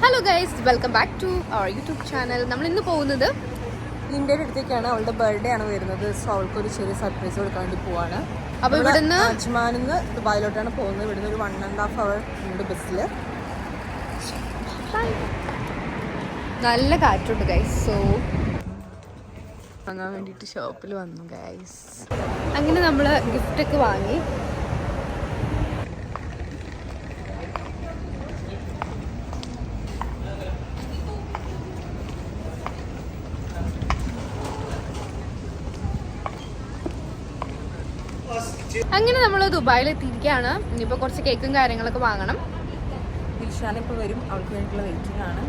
Hello guys, welcome back to our YouTube channel. നമ്മൾ ഇന്ന് പോകുന്നത് ലിൻഡയുടെ അടുത്തേക്കാണ്. അവളുടെ ബർത്ത്ഡേ ആണ് വരുന്നത്. സോ അവൾക്കൊരു ചെറിയ സർപ്രൈസ് കൊടുക്കാൻ വേണ്ടി പോവാണ്. അപ്പോൾ ഇവിടുന്ന് അജ്മാനിന്ന് ദുബായിലോട്ടാണ് പോകുന്നത്. ഇവിടുന്ന് ഒരു 1.5 hour ഉണ്ട് ബസ്സിൽ. നല്ല കാറ്റുണ്ട് ഗൈസ്. സോ വാങ്ങാൻ വേണ്ടിയിട്ട് ഷോപ്പിൽ വന്നു ഗൈസ്. അങ്ങനെ നമ്മൾ ഗിഫ്റ്റൊക്കെ വാങ്ങി. അങ്ങനെ നമ്മൾ ദുബായിൽ എത്തിയിരിക്കുകയാണ്. ഇനിയിപ്പോൾ കുറച്ച് കേക്കും കാര്യങ്ങളൊക്കെ വാങ്ങണം. ദിൽഷാന ഇപ്പോൾ വരും. അവൾക്ക് വേണ്ടിയിട്ടുള്ള വെയിറ്റിംഗ് ആണ്.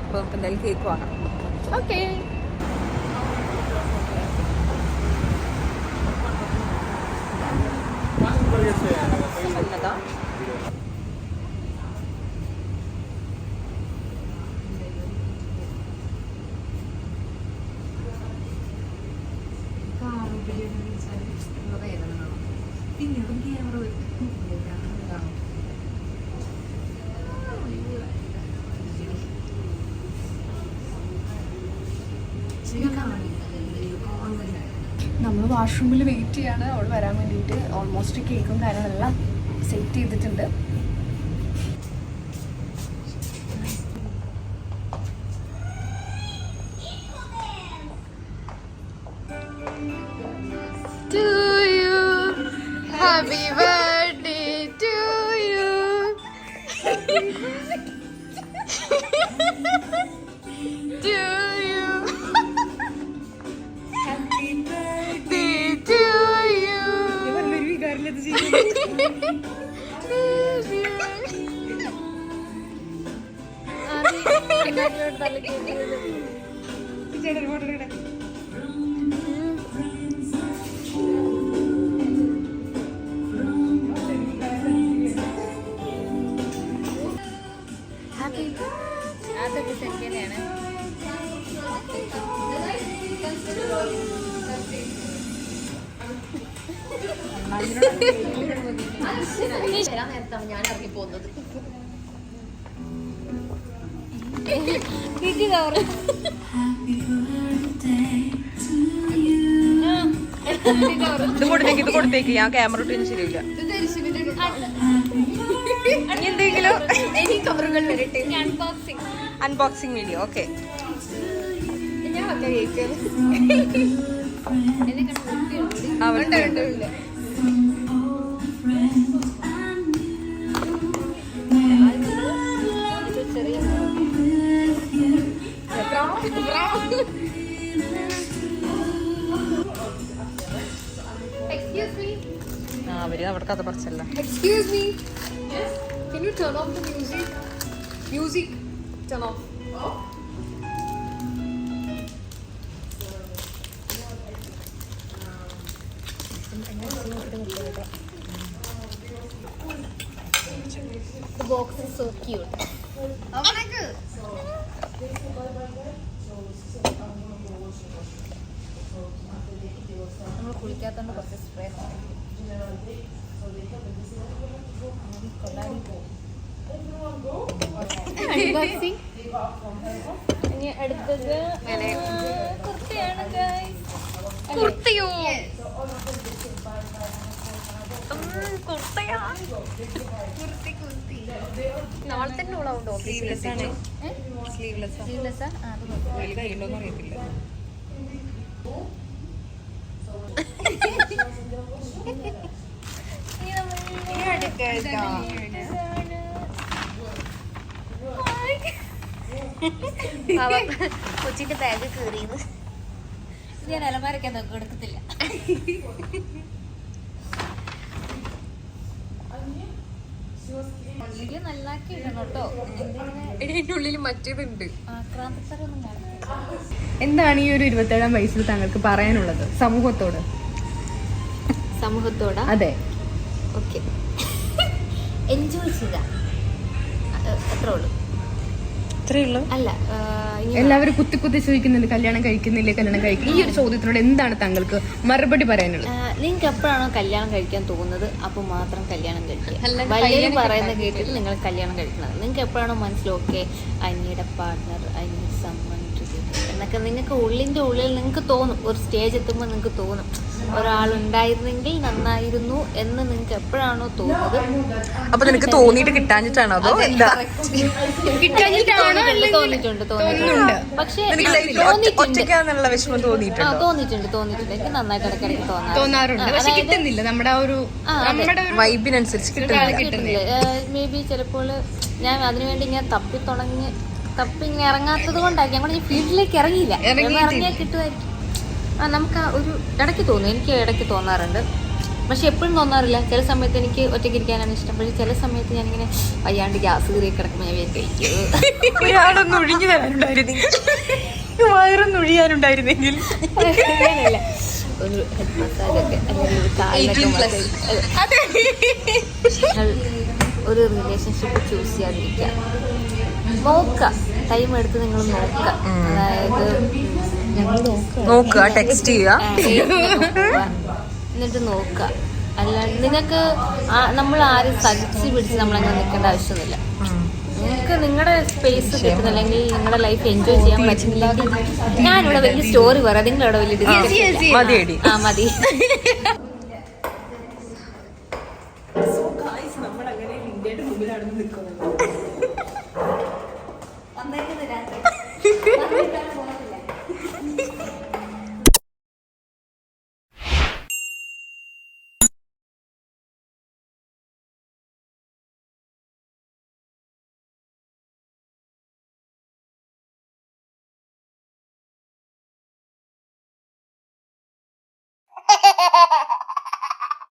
അപ്പോൾ നമുക്ക് എന്തായാലും കേക്ക് വാങ്ങാം. ഓക്കെ. നമ്മൾ വാഷ്റൂമിൽ വെയിറ്റ് ചെയ്യാണ് അവൾ വരാൻ വേണ്ടിയിട്ട്. ഓൾമോസ്റ്റ് കേക്കും കാര്യങ്ങളെല്ലാം സെറ്റ് ചെയ്തിട്ടുണ്ട്. Happy birthday to you. To you. Happy birthday to you. അതൊക്കെ സെക്കൻഡാണ്. നേരത്താണ് ഞാൻ ഇറങ്ങി പോകുന്നത്. ഇത് കൊടുത്തേക്ക്. ഞാൻ ക്യാമറ ഇട്ടു ശരിയില്ല. എന്തെങ്കിലും അൺബോക്സിംഗ് വീഡിയോ. ഓക്കെ. അവര് അവിടെ കഥ പറച്ചല്ല. Excuse me. Can you turn off the music? Music. Turn off. The box is so cute. Oh my god. നമ്മൾ കുളിക്കാത്തോണ്ട് കുറച്ച് സ്പ്രേ അൺബോക്സിംഗ്. ഇനി അടുത്തത് കുർത്തയാണ് ഗൈസ്. കുർത്തയോ? കുർത്തയാ? കുർത്തി നാളെ തന്നെ ഉള്ളതുണ്ടോ? സ്ലീവ്ലെസ്സാ? കയ്യുണ്ടോന്ന് അറിയത്തില്ല. കൊച്ചിന്റെ ബാഗ് കയറിയത് ഞാൻ അലമാരൊക്കെ നോക്കി എടുക്കത്തില്ല. നല്ലാക്കി ഇടണം കേട്ടോ. ഇതിന്റെ ഉള്ളിൽ മറ്റേതുണ്ട്. ആക്രാന്തത്തരൊന്നും കാണും. എന്താണ് ഈ ഒരു 27-ാം വയസ്സിൽ താങ്കൾക്ക് പറയാനുള്ളത് സമൂഹത്തോട്? സമൂഹത്തോടാ? അതെ. ഓക്കെ, എൻജോയ് ചെയ്യുക, അത്രേ ഉള്ളൂ. അത്രേ ഉള്ളൂ. അല്ല, എല്ലാവരും കുത്തി കുത്തി ചോദിക്കുന്നുണ്ട് കല്യാണം കഴിക്കുന്നില്ലേ കല്യാണം കഴിക്കും. ഈ ഒരു ചോദ്യത്തിനോട് എന്താണ് താങ്കൾക്ക് മറുപടി പറയാനുള്ളത്? നിങ്ങൾക്ക് എപ്പോഴാണോ കല്യാണം കഴിക്കാൻ തോന്നുന്നത് അപ്പോൾ മാത്രം കല്യാണം കഴിക്കുക. വല്ലവരും പറയുന്നത് കേട്ടിട്ട് നിങ്ങൾ കല്യാണം കഴിക്കുന്നത്. നിങ്ങൾക്ക് എപ്പോഴാണോ മനസ്സിലൊക്കെ I need a partner, I need someone to എന്നൊക്കെ നിങ്ങൾക്ക് ഉള്ളിൻ്റെ ഉള്ളിൽ നിങ്ങൾക്ക് തോന്നും. ഒരു സ്റ്റേജ് എത്തുമ്പോൾ നിങ്ങൾക്ക് തോന്നും ഒരാളുണ്ടായിരുന്നെങ്കിൽ നന്നായിരുന്നു എന്ന് നിങ്ങൾക്ക് എപ്പോഴാണോ തോന്നുന്നത്. അപ്പൊ നിനക്ക് തോന്നിയിട്ട് കിട്ടാഞ്ഞിട്ടാണോ അതോ എന്താ? തോന്നിയിട്ടുണ്ട്. പക്ഷേ ഒറ്റയ്ക്കാന്നുള്ള വിഷമം തോന്നിയിട്ടുണ്ട്. എനിക്ക് നന്നായിട്ട് ഇടയ്ക്കിടയ്ക്ക് തോന്നാറുണ്ട്. പക്ഷെ കിട്ടുന്നില്ല. നമ്മുടെ ഒരു വൈബിനനുസരിച്ച് കിട്ടുന്നില്ല. മേ ബി ചിലപ്പോൾ ഞാൻ അതിനുവേണ്ടി ഇങ്ങനെ തപ്പി ഇങ്ങനെ ഇറങ്ങാത്തത് കൊണ്ടായിരിക്കും. ഞങ്ങൾ ഈ ഫീൽഡിലേക്ക് ഇറങ്ങിയില്ല. ഇറങ്ങിയാൽ കിട്ടുമായിരിക്കും. നമുക്ക് ഒരു ഇടയ്ക്ക് തോന്നും. എനിക്ക് ഇടയ്ക്ക് തോന്നാറുണ്ട്. പക്ഷെ എപ്പോഴും തോന്നാറില്ല. ചില സമയത്ത് എനിക്ക് ഒറ്റയ്ക്ക് ഇരിക്കാനാണ് ഇഷ്ടം. പക്ഷേ ചില സമയത്ത് ഞാനിങ്ങനെ വയ്യാണ്ട് ഗ്യാസ് കയറി കിടക്കുമ്പോൾ ഞാൻ കഴിക്കും. ഒരാളൊന്നും ഒഴിഞ്ഞു തരാനുണ്ടായിരുന്നെങ്കിൽ, വയറൊന്നും ഒഴിയാനുണ്ടായിരുന്നെങ്കിൽ ഒരു ഹെഡ് മസാജൊക്കെ അല്ലെങ്കിൽ ഒരു റിലേഷൻഷിപ്പ് ചൂസ് ചെയ്യാതിരിക്കുക. നോക്കുക, ടൈം എടുത്ത് നിങ്ങൾ നോക്കുക. അതായത് നോക്കുക, ടെക്സ്റ്റ് ചെയ്യുക, എന്നിട്ട് നോക്കുക. അല്ലാണ്ട് നിങ്ങൾക്ക് നമ്മൾ ആരും സഹിച്ച് പിടിച്ച് നമ്മളങ്ങനെ നിൽക്കേണ്ട ആവശ്യമൊന്നുമില്ല. നിങ്ങൾക്ക് നിങ്ങളുടെ സ്പേസ് കിട്ടുന്ന അല്ലെങ്കിൽ നിങ്ങളുടെ ലൈഫ് എൻജോയ് ചെയ്യാൻ പറ്റുന്നില്ലെങ്കിൽ ഞാനിവിടെ വലിയ സ്റ്റോറി പറയാം. നിങ്ങളിവിടെ വലിയ ഡിസ്കഷൻ മതി. നമ്മളങ്ങനെ ഇന്ത്യയുടെ മുമ്പിലാണ് നിൽക്കുന്നത്.